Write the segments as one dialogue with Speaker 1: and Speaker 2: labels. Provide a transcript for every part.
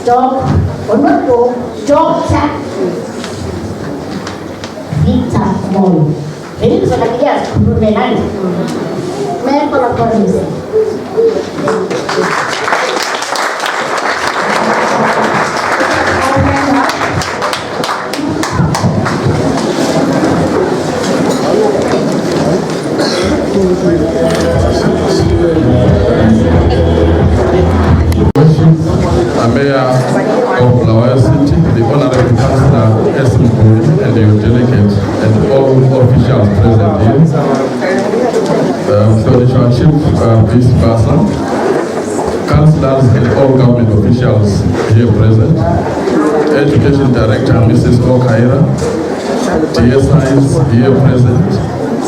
Speaker 1: Dr. Victor Moyo. Veni kuzonakilia kurume nani? Meko la polisi.
Speaker 2: Mayor of Bulawayo City, the Honorable Councillor S. Moyo, and your delegate, and all officials present here. So Chief Vice Person, councillors and all government officials here present, Education Director Mrs. Okaira, DSIs here present,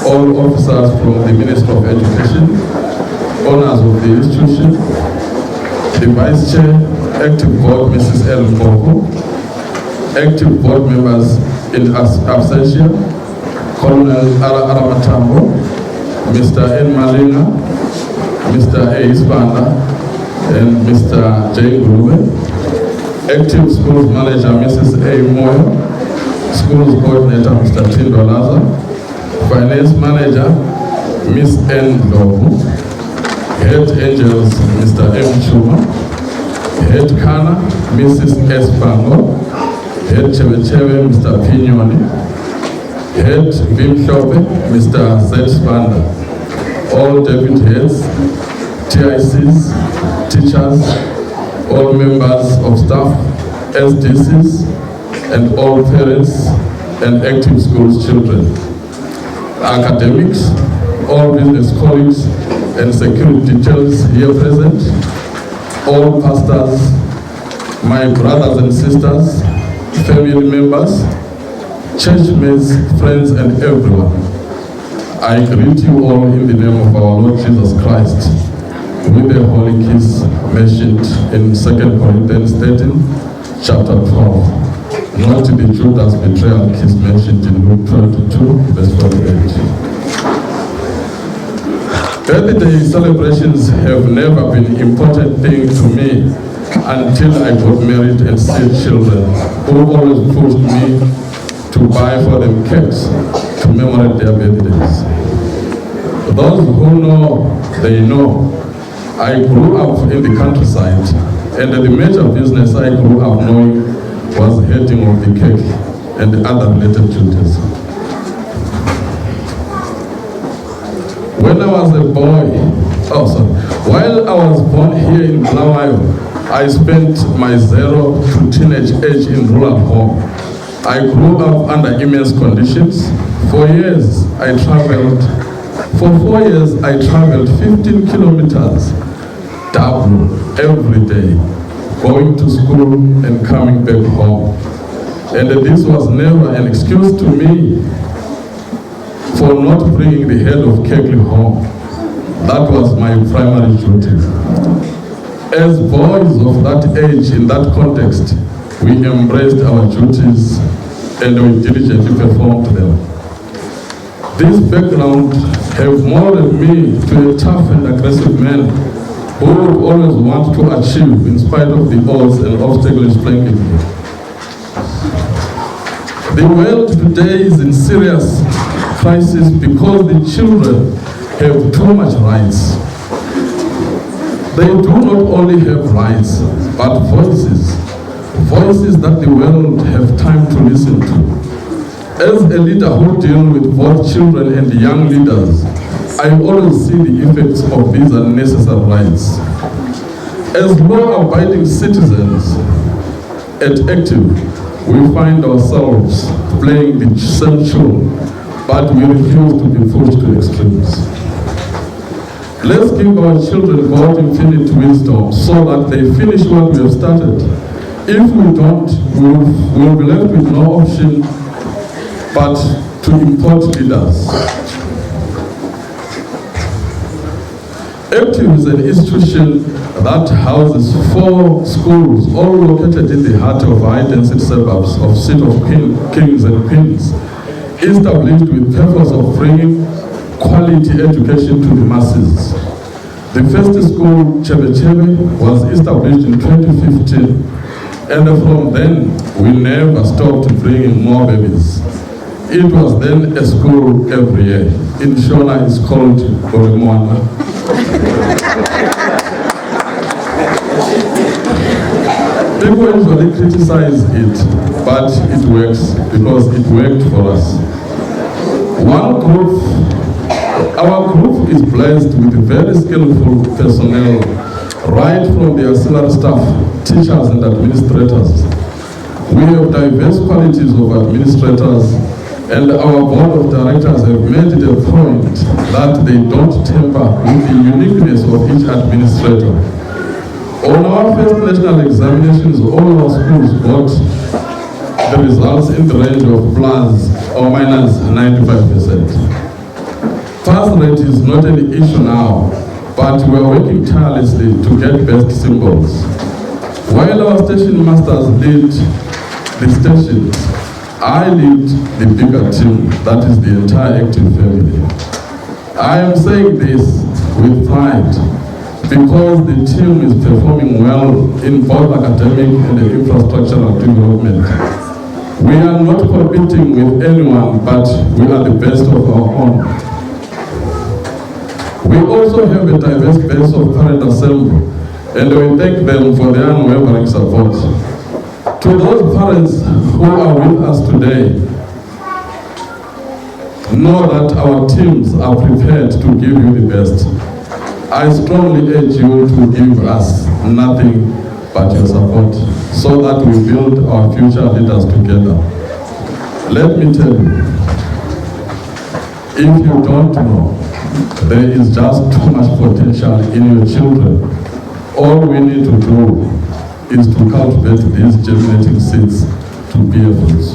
Speaker 2: all officers from the Ministry of Education, owners of the institution, the Vice Chair, Active Board Mrs. L. Mboko, Active Board members in absentia, Colonel Aramatambo, Mr. N. Malina, Mr. A. Ispanda, and Mr. J. Grube, Active Schools Manager Mrs. A. Moyo, Schools Coordinator Mr. Tindo Laza, Finance Manager Ms. N. Lovu, Head Angels Mr. M. Chuma, Head Kana, Mrs. S. Pango, Head Chevechewe, Mr. Pinyoni, Head Vim Shope, Mr. Z. Spanda, all deputy heads, TICs, teachers, all members of staff, SDCs, and all parents and active schools children, academics, all business colleagues, and security details here present, all pastors, my brothers and sisters, family members, church mates, friends, and everyone. I greet you all in the name of our Lord Jesus Christ, with the holy kiss mentioned in 2 Corinthians 13, chapter 12. Not the Judas betrayal kiss mentioned in Luke 22, verse 48. Birthday celebrations have never been an important thing to me until I got married and see children who always pushed me to buy for them cakes to commemorate their birthdays. Those who know, they know. I grew up in the countryside, and the major business I grew up knowing was heading of the cake and the other related duties. When I was a boy, while I was born here in Bulawayo, I spent my 0 to teenage age in rural home. I grew up under immense conditions. For 4 years, I traveled 15 kilometers, double every day, going to school and coming back home. And this was never an excuse to me for not bringing the head of cake home. That was my primary duty. As boys of that age, in that context, we embraced our duties and we diligently performed them. This background have molded me to a tough and aggressive man who would always want to achieve in spite of the odds and obstacles flanking me. The world today is in serious crisis because the children have too much rights. They do not only have rights, but voices that the world have time to listen to. As a leader who deals with both children and young leaders, I always see the effects of these unnecessary rights. As law-abiding citizens at Active, we find ourselves playing the same tune, but we refuse to be pushed to extremes. Let's give our children God infinite wisdom so that they finish what we have started. If we don't, we will be left with no option but to import leaders. Active is an institution that houses 4 schools, all located in the heart of high-density suburbs of City of Kings and Queens, established with purpose of bringing quality education to the masses. The first school, Chebe, was established in 2015 And from then, we never stopped bringing more babies. It was then a school every year. In Shona, it's called Orimwana. People usually criticize it, but it works because it worked for us. Our group is blessed with very skillful personnel, right from the auxiliary staff, teachers and administrators. We have diverse qualities of administrators, and our board of directors have made it a point that they don't tamper with the uniqueness of each administrator. On our first national examinations, all our schools got the results in the range of plus or minus 95%. Pass rate is not an issue now, but we are working tirelessly to get best symbols. While our station masters lead the stations, I lead the bigger team, that is the entire active family. I am saying this with pride because the team is performing well in both academic and infrastructural development. We are not competing with anyone, but we are the best of our own. We also have a diverse base of parent assembly, and we thank them for their unwavering support. To those parents who are with us today, know that our teams are prepared to give you the best. I strongly urge you to give us nothing but your support so that we build our future leaders together. Let me tell you, if you don't know, there is just too much potential in your children. All we need to do is to cultivate these germinating seeds to bear fruits.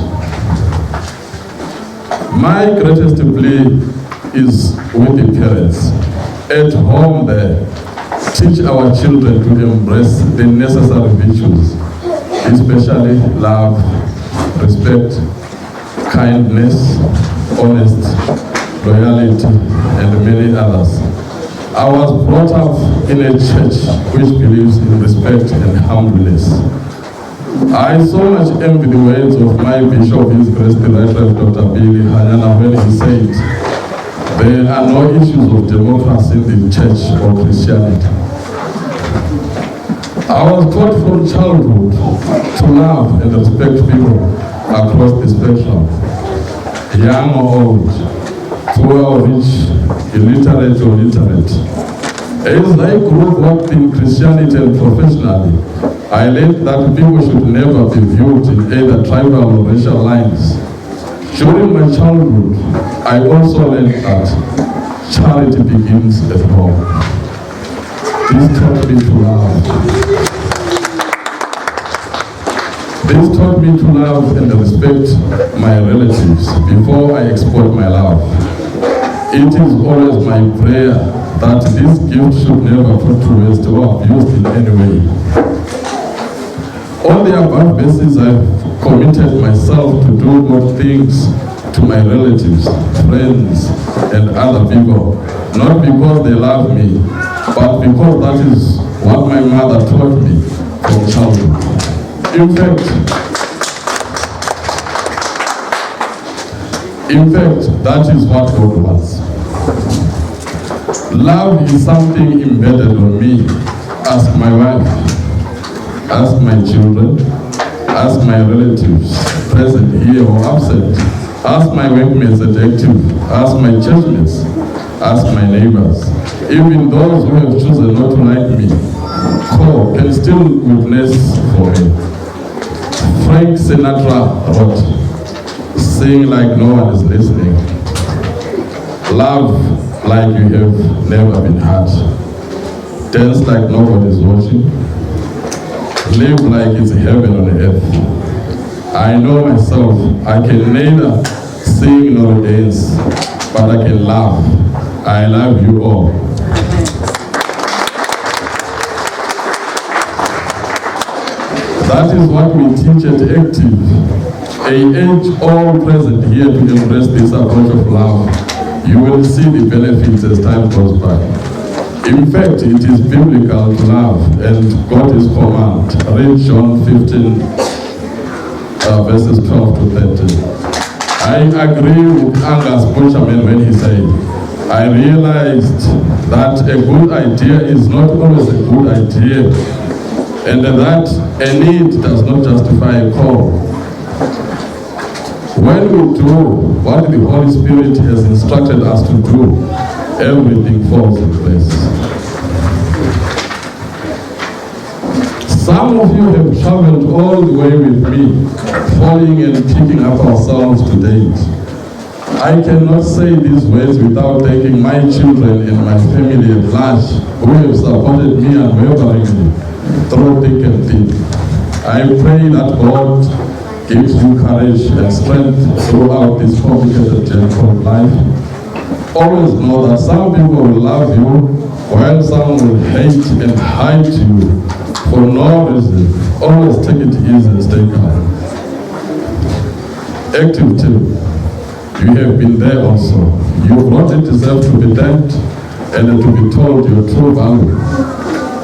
Speaker 2: My greatest plea is with the parents. At home there, teach our children to embrace the necessary virtues, especially love, respect, kindness, honesty, loyalty, and many others. I was brought up in a church which believes in respect and humbleness. I so much envy the words of my bishop, His Grace the Right Reverend Dr. Billy Hanyana, when he said, there are no issues of democracy in the church or Christianity. I was taught from childhood to love and respect people across the spectrum, young or old, poor or rich, illiterate or literate. As I grew up in Christianity and professionally, I learned that people should never be viewed in either tribal or racial lines. During my childhood, I also learned that charity begins at home. This taught me to love. This taught me to love and respect my relatives before I export my love. It is always my prayer that this gift should never put to waste or abused in any way. On the above basis, I've committed myself to do good things to my relatives, friends, and other people, not because they love me, but because that is what my mother taught me from childhood. In fact, that is what God wants. Love is something embedded on me. Ask my wife, ask my children, ask my relatives, present here or absent, ask my workmates at active, ask my churchmates, ask my neighbors. Even those who have chosen not to like me, can still witness for me. Frank Sinatra wrote, sing like no one is listening. Love like you have never been hurt. Dance like nobody is watching. Live like it's heaven on earth. I know myself, I can neither sing nor dance, but I can laugh. I love you all. That is what we teach at Active. I urge all present here to embrace this approach of love. You will see the benefits as time goes by. In fact, it is biblical to love, and God is command. Read John 15, verses 12 to 13. I agree with Angus Butcherman when he said, I realized that a good idea is not always a good idea, and that a need does not justify a call. When we do what the Holy Spirit has instructed us to do, everything falls in place. Some of you have traveled all the way with me, falling and picking up our songs to date. I cannot say these words without thanking my children and my family at large, who have supported me unwaveringly through thick and thin. I pray that God gives you courage and strength throughout this complicated journey of life. Always know that some people will love you, while some will hate and hide you for no reason. Always take it easy and stay calm. Active team, you have been there also. You not deserve to be thanked and to be told your true value.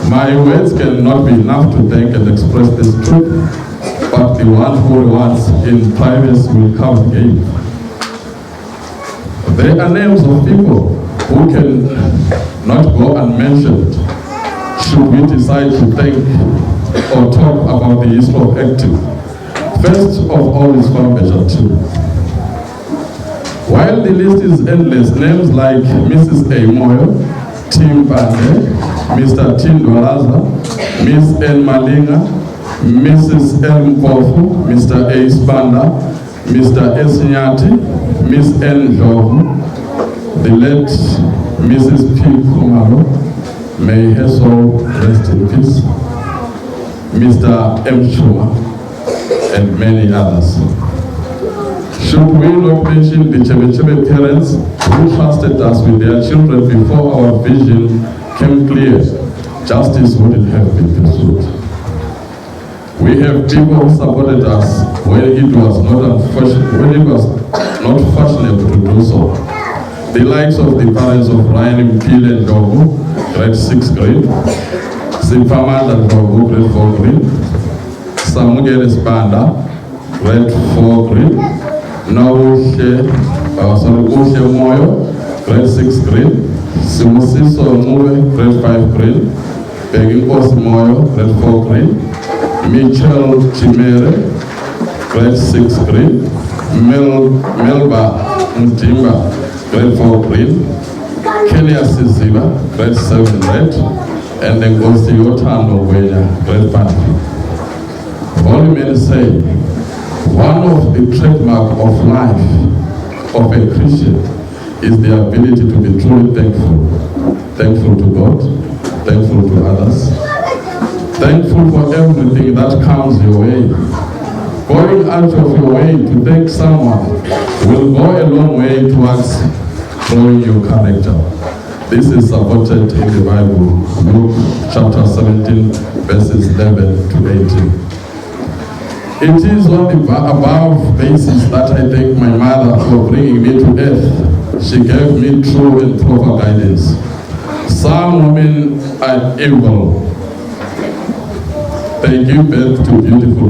Speaker 2: My words cannot be enough to thank and express this truth, but the one who rewards in privacy will come again. There are names of people who can not go unmentioned should we decide to think or talk about the history of Active. First of all is Foundation 2. While the list is endless, names like Mrs. A. Moyo, Tim Bande, Mr. Tindolaza, Miss N. Malinga, Mrs. M. Kofu, Mr. A. Spanda, Mr. S. Nyati, Miss N. Jovu, the late Mrs. P. Kumaro, may her soul rest in peace, Mr. M. Chuma, and many others. Should we not mention the Chebe parents who trusted us with their children before our vision came clear, justice wouldn't have been pursued. We have people who supported us when it was not fashionable to do so. The likes of the parents of Ryan Mpile and Jogo, grade 6th grade, Simpamanda Jogo, grade 4 grade, Samuel Spanda, grade 4 grade, Ushe Moyo, grade 6th grade, Simusiso Mube, grade 5 grade, Begingos Moyo, grade 4 grade, Mitchell Chimere, grade 6th grade, Melba Ntimba, grade 4 grade, Kenya Siziba, grade 7 grade, and then goes to Yotano Wenya, grade 5. Only men say, one of the trademark of life of a Christian is the ability to be truly thankful. Thankful to God, thankful to others, thankful for everything that comes your way. Going out of your way to thank someone will go a long way towards growing your character. This is supported in the Bible, Luke chapter 17, verses 11 to 18. It is on the above basis that I thank my mother for bringing me to earth. She gave me true and proper guidance. Some women are evil. They give birth to beautiful